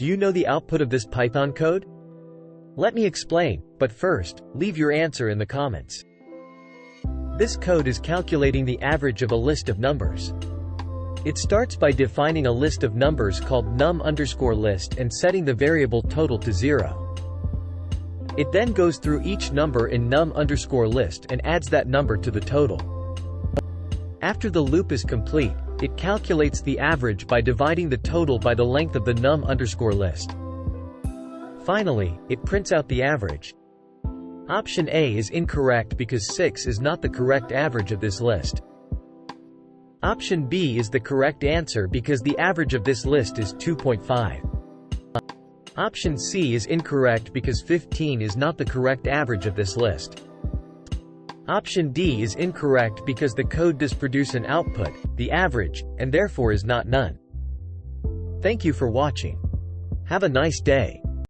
Do you know the output of this Python code? Let me explain, but first, leave your answer in the comments. This code is calculating the average of a list of numbers. It starts by defining a list of numbers called num_list and setting the variable total to 0. It then goes through each number in num_list and adds that number to the total. After the loop is complete, it calculates the average by dividing the total by the length of the num_list. Finally, it prints out the average. Option A is incorrect because 6 is not the correct average of this list. Option B is the correct answer because the average of this list is 2.5. Option C is incorrect because 15 is not the correct average of this list. Option D is incorrect because the code does produce an output, the average, and therefore is not none. Thank you for watching. Have a nice day.